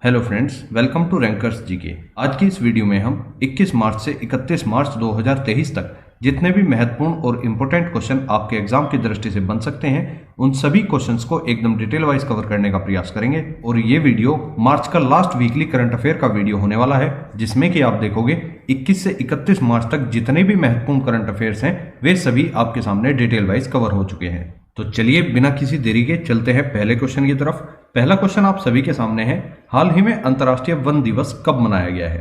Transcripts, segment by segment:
Hello friends, welcome to Rankers GK. आज की इस वीडियो में हम 21 मार्च से 31 मार्च 2023 तक जितने भी महत्वपूर्ण और इम्पोर्टेंट क्वेश्चन आपके एग्जाम की दृष्टि से बन सकते हैं उन सभी क्वेश्चंस को एकदम डिटेल वाइज कवर करने का प्रयास करेंगे। और ये वीडियो मार्च का लास्ट वीकली करंट अफेयर का वीडियो होने वाला है, जिसमें कि आप देखोगे 21 से 31 मार्च तक जितने भी महत्वपूर्ण करंट अफेयर्स हैं वे सभी आपके सामने डिटेल वाइज कवर हो चुके हैं। तो चलिए बिना किसी देरी के चलते हैं पहले क्वेश्चन की तरफ। पहला क्वेश्चन आप सभी के सामने है, हाल ही में अंतर्राष्ट्रीय वन दिवस कब मनाया गया है?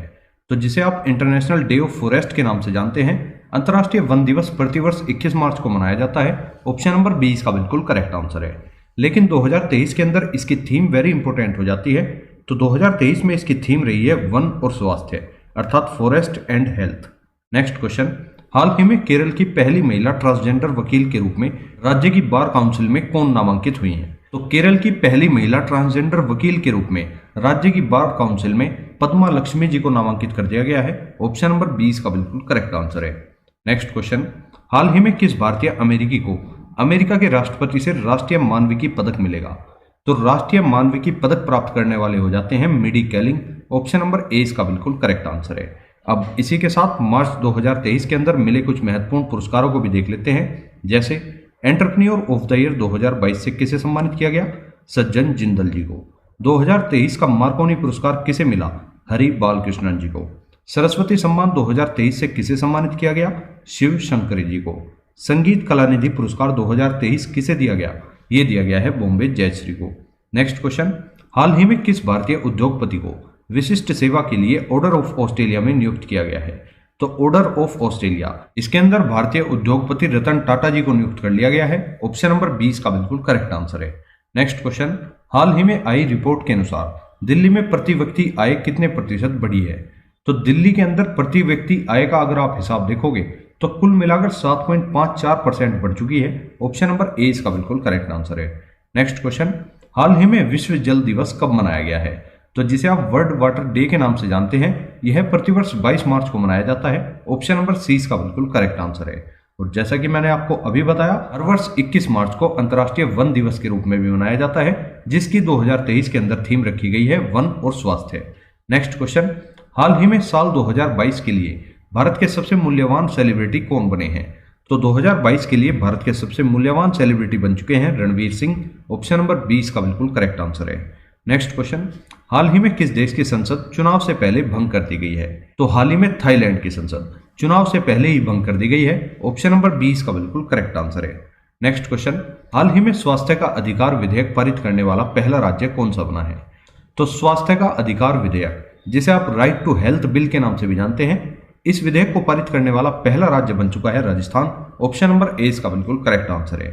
तो जिसे आप इंटरनेशनल डे ऑफ फॉरेस्ट के नाम से जानते हैं। अंतर्राष्ट्रीय वन दिवस प्रतिवर्ष 21 मार्च को मनाया जाता है। ऑप्शन नंबर बी इसका बिल्कुल करेक्ट आंसर है। लेकिन 2023 के अंदर इसकी थीम वेरी इंपॉर्टेंट हो जाती है। तो 2023 में इसकी थीम रही है वन और स्वास्थ्य, अर्थात forest and health. Next question, हाल ही में केरल की पहली महिला ट्रांसजेंडर वकील के रूप में राज्य की बार काउंसिल में कौन नामांकित हुई हैं? तो केरल की पहली महिला ट्रांसजेंडर वकील के रूप में राज्य की बार काउंसिल में पद्मा लक्ष्मी जी को नामांकित कर दिया गया है। ऑप्शन नंबर 20 का बिल्कुल करेक्ट आंसर है। नेक्स्ट क्वेश्चन, हाल ही में किस भारतीय अमेरिकी को अमेरिका के राष्ट्रपति से राष्ट्रीय मानविकी पदक मिलेगा? तो राष्ट्रीय मानविकी पदक प्राप्त करने वाले हो जाते हैं मिडी कैलिंग। ऑप्शन नंबर ए इसका बिल्कुल करेक्ट आंसर है। अब इसी के साथ मार्च 2023 के अंदर मिले कुछ महत्वपूर्ण पुरस्कारों को भी देख लेते हैं। जैसे एंटरप्रेन्योर ऑफ द ईयर 2022 से किसे सम्मानित किया गया? सज्जन जिंदल जी को। 2023 का मार्कोनी पुरस्कार किसे मिला? हरि बालकृष्णन जी को। सरस्वती सम्मान 2023 से किसे सम्मानित किया गया? शिव शंकरी जी को। संगीत कलानिधि पुरस्कार 2023 किसे दिया गया? ये दिया गया है बॉम्बे जयश्री को। नेक्स्ट क्वेश्चन, हाल ही में किस भारतीय उद्योगपति को विशिष्ट सेवा के लिए ऑर्डर ऑफ ऑस्ट्रेलिया में नियुक्त किया गया है? तो ऑर्डर ऑफ ऑस्ट्रेलिया, इसके अंदर भारतीय उद्योगपति रतन टाटा जी को नियुक्त कर लिया गया है। ऑप्शन नंबर 20 का बिल्कुल करेक्ट आंसर है। नेक्स्ट क्वेश्चन, हाल ही में आई रिपोर्ट के अनुसार दिल्ली में प्रति व्यक्ति आय कितने प्रतिशत बढ़ी है? तो दिल्ली के अंदर प्रति व्यक्ति आय का अगर आप हिसाब देखोगे तो कुल मिलाकर 7.54% बढ़ चुकी है। ऑप्शन नंबर ए इसका बिल्कुल करेक्ट आंसर है। नेक्स्ट क्वेश्चन, हाल ही में विश्व जल दिवस कब मनाया गया है? तो जिसे आप वर्ल्ड वाटर डे के नाम से जानते हैं, यह प्रतिवर्ष 22 मार्च को मनाया जाता है। ऑप्शन नंबर सी इसका बिल्कुल करेक्ट आंसर है। और जैसा कि मैंने आपको अभी बताया, हर वर्ष 21 मार्च को अंतर्राष्ट्रीय वन दिवस के रूप में भी मनाया जाता है, जिसकी 2023 के अंदर थीम रखी गई है वन और स्वास्थ्य। नेक्स्ट क्वेश्चन, हाल ही में साल 2022 के लिए भारत के सबसे मूल्यवान सेलिब्रिटी कौन बने हैं? तो 2022 के लिए भारत के सबसे मूल्यवान सेलिब्रिटी बन चुके हैं रणवीर सिंह। ऑप्शन नंबर 20 का बिल्कुल करेक्ट आंसर है। नेक्स्ट क्वेश्चन, हाल ही में किस देश की संसद चुनाव से पहले भंग कर दी गई है? तो हाल ही में थाईलैंड की संसद चुनाव से पहले ही भंग कर दी गई है। ऑप्शन नंबर 20 का बिल्कुल करेक्ट आंसर है। नेक्स्ट क्वेश्चन, हाल ही में स्वास्थ्य का अधिकार विधेयक पारित करने वाला पहला राज्य कौन सा बना है? तो स्वास्थ्य का अधिकार विधेयक, जिसे आप राइट टू हेल्थ बिल के नाम से भी जानते हैं, इस विधेयक को पारित करने वाला पहला राज्य बन चुका है राजस्थान। ऑप्शन नंबर ए इसका बिल्कुल करेक्ट आंसर है।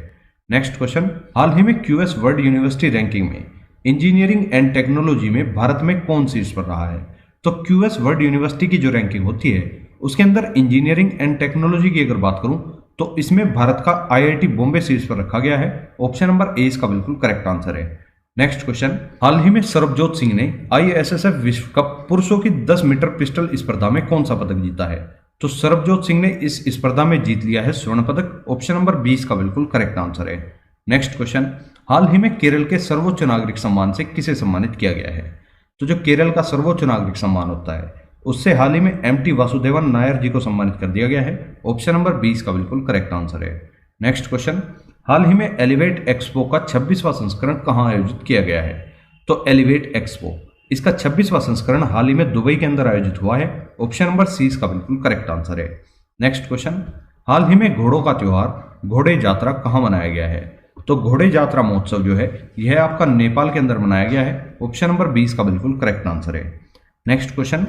नेक्स्ट क्वेश्चन, हाल ही में क्यूएस वर्ल्ड यूनिवर्सिटी रैंकिंग में इंजीनियरिंग एंड टेक्नोलॉजी में भारत में कौन शीर्ष पर रहा है? तो क्यूएस वर्ल्ड यूनिवर्सिटी की जो रैंकिंग होती है उसके अंदर इंजीनियरिंग एंड टेक्नोलॉजी की अगर बात करूं तो इसमें भारत का आईआईटी बॉम्बे शीर्ष पर रखा गया है। ऑप्शन नंबर ए इसका बिल्कुल करेक्ट आंसर है। नेक्स्ट क्वेश्चन, हाल ही में सरबजोत सिंह ने आईएसएसएफ विश्व कप पुरुषों की 10 मीटर पिस्टल स्पर्धा में कौन सा पदक जीता है? तो सरबजोत सिंह ने इस स्पर्धा में जीत लिया है स्वर्ण पदक। ऑप्शन नंबर 20 का बिल्कुल करेक्ट आंसर है। नेक्स्ट क्वेश्चन, हाल ही में केरल के सर्वोच्च नागरिक सम्मान से किसे सम्मानित किया गया है? तो जो केरल का सर्वोच्च नागरिक सम्मान होता है उससे हाल ही में एमटी वासुदेवन नायर जी को सम्मानित कर दिया गया है। ऑप्शन नंबर 20 का बिल्कुल करेक्ट आंसर है। नेक्स्ट क्वेश्चन, हाल ही में एलिवेट एक्सपो का 26वां संस्करण कहां आयोजित किया गया है? तो एलिवेट एक्सपो, इसका 26वां संस्करण हाल ही में दुबई के अंदर आयोजित हुआ है। ऑप्शन नंबर सी इसका बिल्कुल करेक्ट आंसर है। नेक्स्ट क्वेश्चन, हाल ही में घोड़ों का त्योहार घोड़े यात्रा कहां मनाया गया है? तो घोड़े यात्रा महोत्सव जो है यह आपका नेपाल के अंदर मनाया गया है। ऑप्शन नंबर 20 का बिल्कुल करेक्ट आंसर है। नेक्स्ट क्वेश्चन,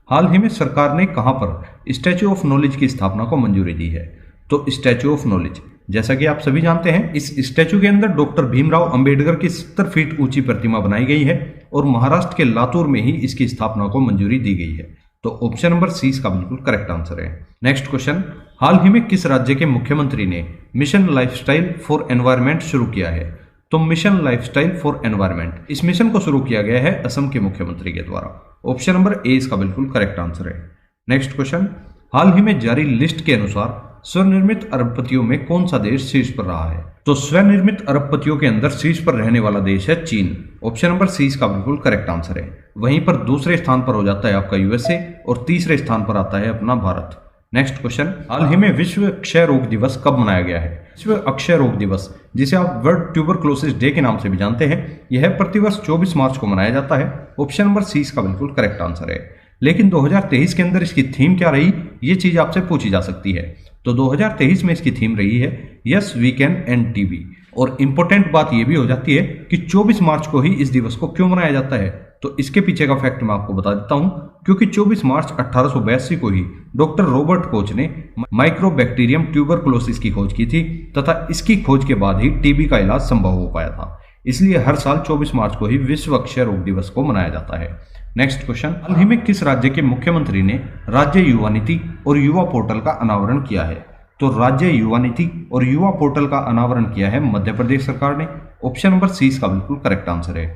हाल ही में सरकार ने कहां पर स्टैच्यू ऑफ नॉलेज की स्थापना को मंजूरी दी है? तो स्टैच्यू ऑफ नॉलेज, जैसा कि आप सभी जानते हैं, इस स्टैच्यू के अंदर डॉक्टर भीमराव अंबेडकर की 70 फीट ऊंची प्रतिमा बनाई गई है और महाराष्ट्र के लातूर में ही इसकी स्थापना को मंजूरी दी गई है। तो ऑप्शन नंबर सी इसका बिल्कुल करेक्ट आंसर है। नेक्स्ट क्वेश्चन, हाल ही में किस राज्य के मुख्यमंत्री ने मिशन लाइफस्टाइल फॉर एनवायरमेंट शुरू किया है? तो मिशन लाइफस्टाइल फॉर एनवायरमेंट, इस मिशन को शुरू किया गया है असम के मुख्यमंत्री के द्वारा। ऑप्शन नंबर ए इसका बिल्कुल करेक्ट आंसर है। नेक्स्ट क्वेश्चन, हाल ही में जारी लिस्ट के अनुसार स्वनिर्मित अरबपतियों में कौन सा देश शीर्ष पर रहा है? तो स्वनिर्मित अरबपतियों के अंदर शीर्ष पर रहने वाला देश है चीन। ऑप्शन नंबर सी इसका बिल्कुल करेक्ट आंसर है। वहीं पर दूसरे स्थान पर हो जाता है आपका यूएसए और तीसरे स्थान पर आता है अपना भारत। नेक्स्ट क्वेश्चन, हाल ही में विश्व अक्षय रोग दिवस कब मनाया गया है? विश्व अक्षय रोग दिवस, जिसे आप वर्ल्ड ट्यूबरक्लोसिस डे के नाम से भी जानते हैं, यह प्रतिवर्ष 24 मार्च को मनाया जाता है। ऑप्शन नंबर सी इसका बिल्कुल करेक्ट आंसर है। लेकिन 2023 के अंदर इसकी थीम क्या रही, ये चीज आपसे पूछी जा सकती है। तो 2023 में इसकी थीम रही है yes we can end TB. और इंपॉर्टेंट बात यह भी हो जाती है कि 24 मार्च को ही इस दिवस को क्यों मनाया जाता है। तो इसके पीछे का फैक्ट मैं आपको बता देता हूं, क्योंकि 24 मार्च 1882 को ही डॉक्टर रॉबर्ट कोच ने माइक्रोबैक्टीरियम ट्यूबरकुलोसिस की खोज की थी तथा इसकी खोज के बाद ही टीबी का इलाज संभव हो पाया था। इसलिए हर साल 24 मार्च को ही विश्व अक्षय रोग दिवस को मनाया जाता है। नेक्स्ट क्वेश्चन, हाल ही में किस राज्य के मुख्यमंत्री ने राज्य युवा नीति और युवा पोर्टल का अनावरण किया है? तो राज्य युवा नीति और युवा पोर्टल का अनावरण किया है मध्य प्रदेश सरकार ने। ऑप्शन नंबर सी इसका बिल्कुल करेक्ट आंसर है।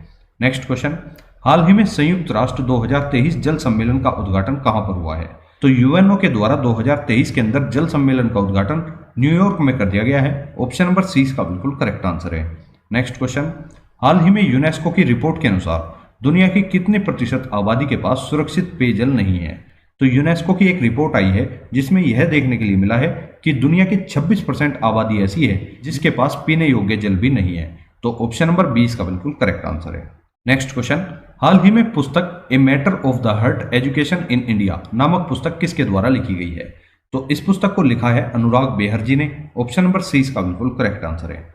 नेक्स्ट क्वेश्चन, हाल ही में संयुक्त राष्ट्र 2023 जल सम्मेलन का उद्घाटन कहां पर हुआ है? तो यूएनओ के द्वारा 2023 के अंदर जल सम्मेलन का उद्घाटन न्यूयॉर्क में कर दिया गया है। ऑप्शन नंबर सी इसका बिल्कुल करेक्ट आंसर है। नेक्स्ट क्वेश्चन, हाल ही में यूनेस्को की रिपोर्ट के अनुसार दुनिया की कितने प्रतिशत आबादी के पास सुरक्षित पेयजल नहीं है? तो यूनेस्को की एक रिपोर्ट आई है जिसमें यह देखने के लिए मिला है कि दुनिया की 26% आबादी ऐसी है जिसके पास पीने योग्य जल भी नहीं है। तो ऑप्शन नंबर 20 का बिल्कुल करेक्ट आंसर है। नेक्स्ट क्वेश्चन, हाल ही में पुस्तक a matter of the heart education in India नामक पुस्तक किसके द्वारा लिखी गई है? तो इस पुस्तक को लिखा है अनुराग बेहर जी ने। ऑप्शन नंबर सी इसका बिल्कुल करेक्ट आंसर है।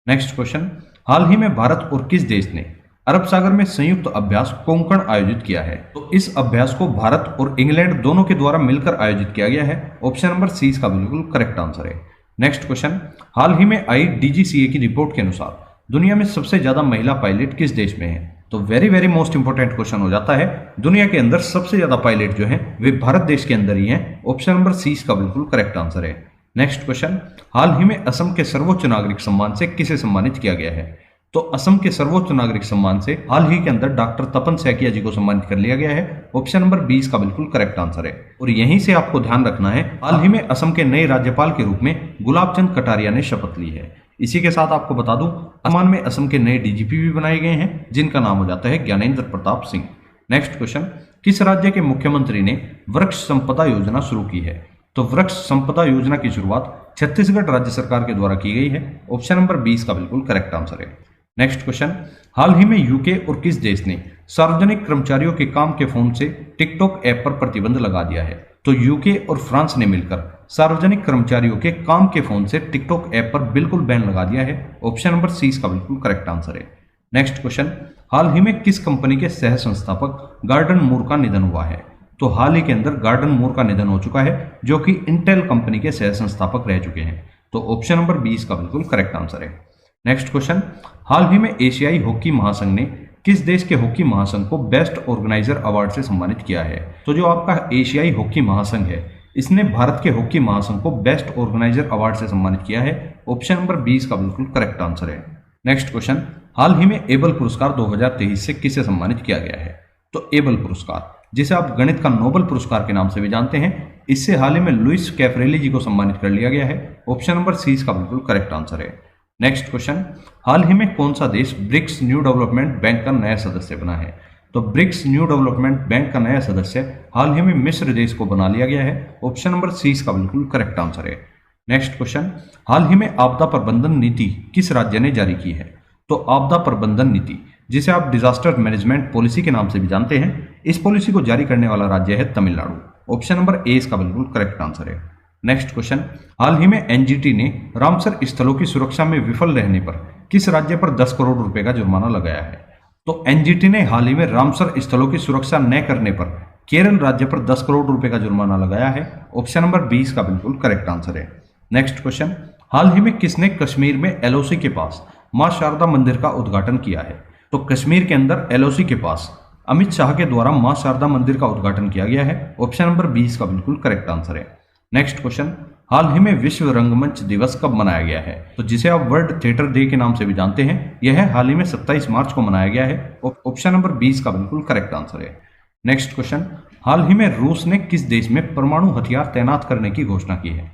नेक्स्ट क्वेश्चन, हाल ही में भारत और किस देश ने अरब सागर में संयुक्त अभ्यास कोंकण आयोजित किया है? तो इस अभ्यास को भारत और इंग्लैंड दोनों के द्वारा मिलकर आयोजित किया गया है। ऑप्शन नंबर सी इसका बिल्कुल करेक्ट आंसर है। नेक्स्ट क्वेश्चन, हाल ही में आई डीजीसीए की रिपोर्ट के अनुसार दुनिया में सबसे ज्यादा महिला पायलट किस देश में है? तो वेरी मोस्ट इंपोर्टेंट क्वेश्चन हो जाता है, दुनिया के अंदर सबसे ज्यादा पायलट जो है वे भारत देश के अंदर ही हैं। ऑप्शन नंबर सी इसका बिल्कुल करेक्ट आंसर है। नेक्स्ट क्वेश्चन, हाल ही में असम के सर्वोच्च नागरिक सम्मान से किसे सम्मानित किया गया है? तो असम के सर्वोच्च नागरिक सम्मान से हाल ही के अंदर डॉक्टर तपन सैकिया जी को सम्मानित कर लिया गया है। ऑप्शन नंबर 20 का बिल्कुल करेक्ट आंसर है। और यहीं से आपको ध्यान रखना है, हाल ही में असम के नए राज्यपाल के रूप में गुलाब चंद कटारिया ने शपथ ली है। इसी के साथ आपको बता दूं, वर्तमान में असम के नए डीजीपी भी बनाए गए हैं जिनका नाम हो जाता है ज्ञानेंद्र प्रताप सिंह। नेक्स्ट क्वेश्चन, किस राज्य के मुख्यमंत्री ने वृक्ष संपदा योजना शुरू की है? तो वृक्ष संपदा योजना की शुरुआत छत्तीसगढ़ राज्य सरकार के द्वारा की गई है। ऑप्शन नंबर 20 का बिल्कुल करेक्ट आंसर है। नेक्स्ट क्वेश्चन, हाल ही में यूके और किस देश ने सार्वजनिक कर्मचारियों के काम के फोन से टिकटॉक ऐप पर प्रतिबंध लगा दिया है? तो यूके और फ्रांस ने मिलकर सार्वजनिक कर्मचारियों के काम के फोन से टिकटॉक ऐप पर बिल्कुल बैन लगा दिया है। ऑप्शन नंबर सी इसका बिल्कुल करेक्ट आंसर है। नेक्स्ट क्वेश्चन, हाल ही में किस कंपनी के सह संस्थापक गार्डन मूर का निधन हुआ है? तो हाल ही के अंदर गार्डन मूर का निधन हो चुका है, जो कि इंटेल कंपनी के सह संस्थापक रह चुके हैं। तो ऑप्शन नंबर 20 का बिल्कुल करेक्ट आंसर है। नेक्स्ट क्वेश्चन, हाल ही में एशियाई हॉकी महासंघ ने किस देश के हॉकी महासंघ को बेस्ट ऑर्गेनाइजर अवार्ड से सम्मानित किया है? तो जो आपका एशियाई हॉकी महासंघ है, इसने भारत के हॉकी महासंघ को बेस्ट ऑर्गेनाइजर अवार्ड से सम्मानित किया है। ऑप्शन नंबर 20 का बिल्कुल करेक्ट आंसर है। नेक्स्ट क्वेश्चन, हाल ही में एबल पुरस्कार 2023 से किसे सम्मानित किया गया है? तो एबल पुरस्कार, जिसे आप गणित का नोबेल पुरस्कार के नाम से भी जानते हैं, इससे हाल ही में लुइस कैफरेली जी को सम्मानित कर लिया गया है। ऑप्शन नंबर सी इसका बिल्कुल करेक्ट आंसर है। नेक्स्ट क्वेश्चन, हाल ही में कौन सा देश ब्रिक्स न्यू डेवलपमेंट बैंक का नया सदस्य बना है? तो ब्रिक्स न्यू डेवलपमेंट बैंक का नया सदस्य हाल ही में मिस्र देश को बना लिया गया है। ऑप्शन नंबर सी इसका बिल्कुल करेक्ट आंसर है। नेक्स्ट क्वेश्चन, हाल ही में आपदा प्रबंधन नीति किस राज्य ने जारी की है? तो आपदा प्रबंधन नीति, जिसे आप डिजास्टर मैनेजमेंट पॉलिसी के नाम से भी जानते हैं, इस पॉलिसी को जारी करने वाला राज्य है तमिलनाडु। ऑप्शन नंबर ए इसका बिल्कुल करेक्ट आंसर है। नेक्स्ट क्वेश्चन, हाल ही में एनजीटी ने रामसर स्थलों की सुरक्षा में विफल रहने पर किस राज्य पर 10 करोड़ रुपए का जुर्माना लगाया है? तो एनजीटी ने हाल ही में रामसर स्थलों की सुरक्षा न करने पर केरल राज्य पर 10 करोड़ रुपए का जुर्माना लगाया है। ऑप्शन नंबर 20 का बिल्कुल करेक्ट आंसर है। नेक्स्ट क्वेश्चन, हाल ही में किसने कश्मीर में एलओसी के पास मां शारदा मंदिर का उद्घाटन किया है? तो कश्मीर के अंदर एलओसी के पास अमित शाह के द्वारा मां शारदा मंदिर का उद्घाटन किया गया है। ऑप्शन नंबर 20 का बिल्कुल करेक्ट आंसर है। नेक्स्ट क्वेश्चन, हाल ही में विश्व रंगमंच दिवस कब मनाया गया है? तो जिसे आप वर्ल्ड थिएटर डे के नाम से भी जानते हैं, यह हाल ही में 27 मार्च को मनाया गया है। ऑप्शन नंबर 20 का बिल्कुल करेक्ट आंसर है। नेक्स्ट क्वेश्चन, हाल ही में रूस ने किस देश में परमाणु हथियार तैनात करने की घोषणा की है?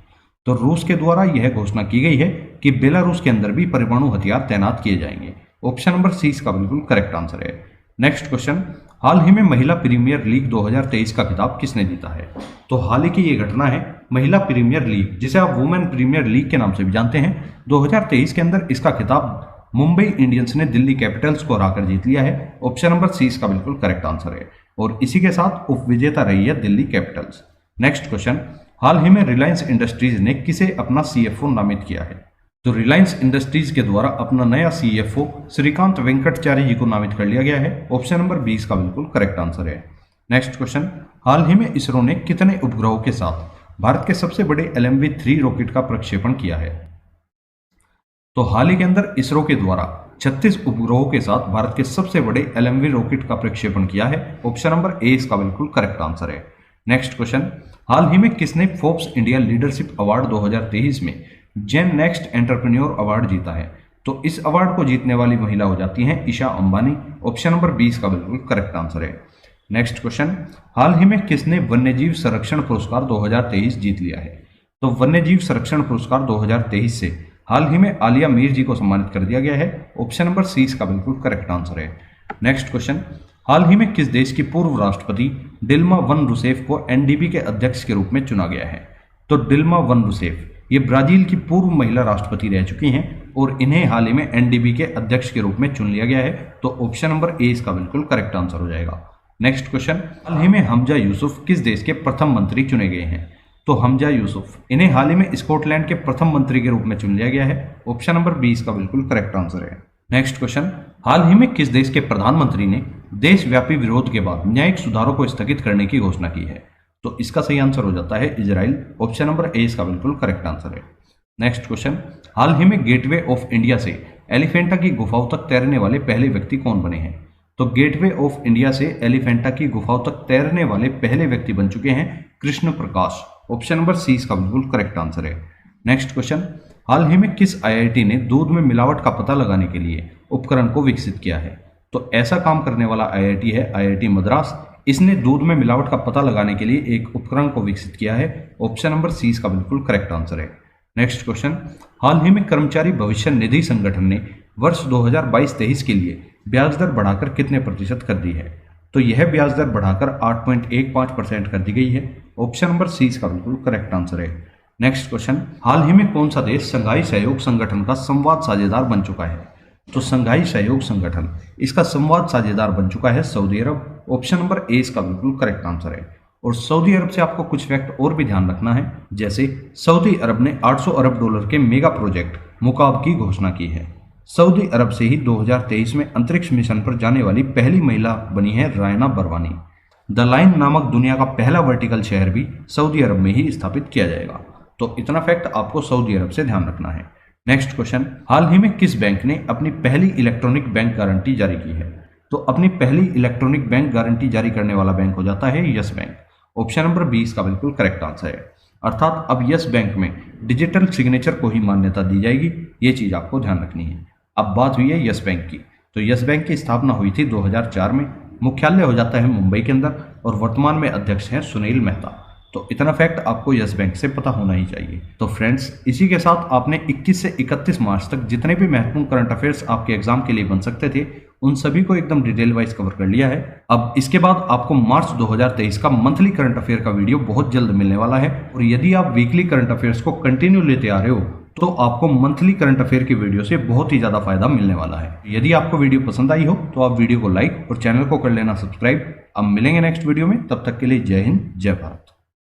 तो रूस के द्वारा यह घोषणा की गई है कि बेलारूस के अंदर भी परमाणु हथियार तैनात किए जाएंगे। ऑप्शन नंबर सी इसका बिल्कुल करेक्ट आंसर है। नेक्स्ट क्वेश्चन, हाल ही में महिला प्रीमियर लीग 2023 का खिताब किसने जीता है? तो हाल ही की ये घटना है महिला प्रीमियर लीग, जिसे आप वुमेन प्रीमियर लीग के नाम से भी जानते हैं। 2023 के अंदर इसका खिताब मुंबई इंडियंस ने दिल्ली कैपिटल्स को हराकर जीत लिया है। ऑप्शन नंबर सी इसका बिल्कुल करेक्ट आंसर है और इसी के साथ उपविजेता रही है दिल्ली कैपिटल्स। नेक्स्ट क्वेश्चन, हाल ही में रिलायंस इंडस्ट्रीज ने किसे अपना सीएफओ नामित किया है? तो रिलायंस इंडस्ट्रीज के द्वारा अपना नया सीएफओ श्रीकांत वेंकटचारी जी को नामित कर लिया गया है। ऑप्शन नंबर 20 का बिल्कुल करेक्ट आंसर है। नेक्स्ट क्वेश्चन, हाल ही में इसरो ने कितने उपग्रहों के साथ भारत के सबसे बड़े LMV-3 रॉकेट का प्रक्षेपण किया है? तो हाल ही के अंदर इसरो के द्वारा 36 उपग्रहों के साथ भारत के सबसे बड़े LMV रॉकेट का प्रक्षेपण किया है। ऑप्शन नंबर ए इसका बिल्कुल करेक्ट आंसर है। नेक्स्ट क्वेश्चन, हाल ही में किसने फोर्ब्स इंडिया लीडरशिप अवार्ड 2023 में जेन नेक्स्ट एंटरप्रेन्योर अवार्ड जीता है? तो इस अवार्ड को जीतने वाली महिला हो जाती हैं ईशा अंबानी। ऑप्शन नंबर 20 का बिल्कुल करेक्ट आंसर है। नेक्स्ट क्वेश्चन, हाल ही में किसने वन्यजीव संरक्षण पुरस्कार 2023 जीत लिया है? तो वन्यजीव संरक्षण पुरस्कार 2023 से हाल ही में आलिया मीर जी को सम्मानित कर दिया गया है। ऑप्शन नंबर सी इसका बिल्कुल करेक्ट आंसर है। नेक्स्ट क्वेश्चन, हाल ही में किस देश की पूर्व राष्ट्रपति डिल्मा वन रूसेफ को एनडीबी के अध्यक्ष के रूप में चुना गया है? तो डिल्मा वन रूसेफ ये ब्राजील की पूर्व महिला राष्ट्रपति रह चुकी हैं और इन्हें हाल ही में एनडीबी के अध्यक्ष के रूप में चुन लिया गया है। तो ऑप्शन नंबर ए इसका बिल्कुल करेक्ट आंसर हो जाएगा। नेक्स्ट क्वेश्चन, हाल ही में हमजा यूसुफ किस देश के प्रथम मंत्री चुने गए हैं? तो हमजा यूसुफ इन्हें हाल ही में स्कॉटलैंड के प्रथम मंत्री के रूप में चुन लिया गया है। ऑप्शन नंबर 20 का बिल्कुल करेक्ट आंसर है। नेक्स्ट क्वेश्चन, हाल ही में किस देश के प्रधानमंत्री ने देशव्यापी विरोध के बाद न्यायिक सुधारों को स्थगित करने की घोषणा की है? तो इसका सही आंसर हो जाता है इजराइल। ऑप्शन नंबर ए इसका बिल्कुल करेक्ट आंसर है। नेक्स्ट क्वेश्चन, हाल ही में गेटवे ऑफ इंडिया से एलिफेंटा की गुफाओं तक तैरने वाले पहले व्यक्ति कौन बने हैं? तो गेटवे ऑफ इंडिया से एलिफेंटा की गुफाओं तक तैरने वाले पहले व्यक्ति बन चुके हैं Krishna Prakash. Option number C इसका बिल्कुल करेक्ट आंसर है। नेक्स्ट क्वेश्चन, हाल ही में किस आईआईटी ने दूध में मिलावट का पता लगाने के लिए उपकरण को विकसित किया है? तो ऐसा काम करने वाला आईआईटी है आईआईटी मद्रास। इसने दूध में मिलावट का पता लगाने के लिए एक उपकरण को विकसित किया है। ऑप्शन नंबर सी इसका बिल्कुल करेक्ट आंसर है। नेक्स्ट क्वेश्चन, हाल ही में कर्मचारी भविष्य निधि संगठन ने वर्ष 2022-23 के लिए ब्याज दर बढ़ाकर कितने प्रतिशत कर दी है? तो यह ब्याज दर बढ़ाकर 8.15% कर दी गई है। ऑप्शन नंबर सी इसका बिल्कुल करेक्ट आंसर है। नेक्स्ट क्वेश्चन, हाल ही में कौन सा देश संघाई सहयोग संगठन का संवाद साझेदार बन चुका है? तो संघाई सहयोग संगठन इसका संवाद साझेदार बन चुका है Saudi Arab. Option number A इसका बिल्कुल करेक्ट आंसर है। और सऊदी अरब से आपको कुछ फैक्ट और भी ध्यान रखना है, जैसे सऊदी अरब ने 800 अरब डॉलर के मेगा प्रोजेक्ट मुकाब की घोषणा की है। सऊदी अरब से ही 2023 में अंतरिक्ष मिशन पर जाने वाली पहली महिला बनी है रायना बरवानी। द लाइन नामक दुनिया का पहला वर्टिकल शहर भी सऊदी अरब में ही स्थापित किया जाएगा। तो इतना फैक्ट आपको सऊदी अरब से ध्यान रखना है। नेक्स्ट क्वेश्चन, हाल ही में किस बैंक ने अपनी पहली इलेक्ट्रॉनिक बैंक गारंटी जारी की है? तो अपनी पहली इलेक्ट्रॉनिक बैंक गारंटी जारी करने वाला बैंक हो जाता है यस बैंक। ऑप्शन नंबर 20 का बिल्कुल करेक्ट आंसर है। अर्थात अब यस बैंक में डिजिटल सिग्नेचर को ही मान्यता दी जाएगी। ये चीज आपको ध्यान रखनी है। अब बात हुई है यस बैंक की। तो यस बैंक की स्थापना हुई थी 2004 में। मुख्यालय हो जाता है मुंबई के अंदर और वर्तमान में अध्यक्ष हैं सुनील मेहता। तो इतना फैक्ट आपको यस बैंक से पता होना ही चाहिए। तो फ्रेंड्स, इसी के साथ आपने 21 से 31 मार्च तक जितने भी महत्वपूर्ण करंट अफेयर्स आपके एग्जाम के लिए बन सकते थे उन सभी को एकदम डिटेल वाइज कवर कर लिया है। अब इसके बाद आपको मार्च 2023 का मंथली करंट अफेयर का वीडियो बहुत जल्द मिलने वाला है। और यदि आप वीकली करंट अफेयर्स को कंटिन्यू लेते आ रहे हो तो आपको मंथली करंट अफेयर की वीडियो से बहुत ही ज्यादा फायदा मिलने वाला है। यदि आपको वीडियो पसंद आई हो तो आप वीडियो को लाइक और चैनल को कर लेना सब्सक्राइब। अब मिलेंगे नेक्स्ट वीडियो में, तब तक के लिए जय हिंद जय भारत।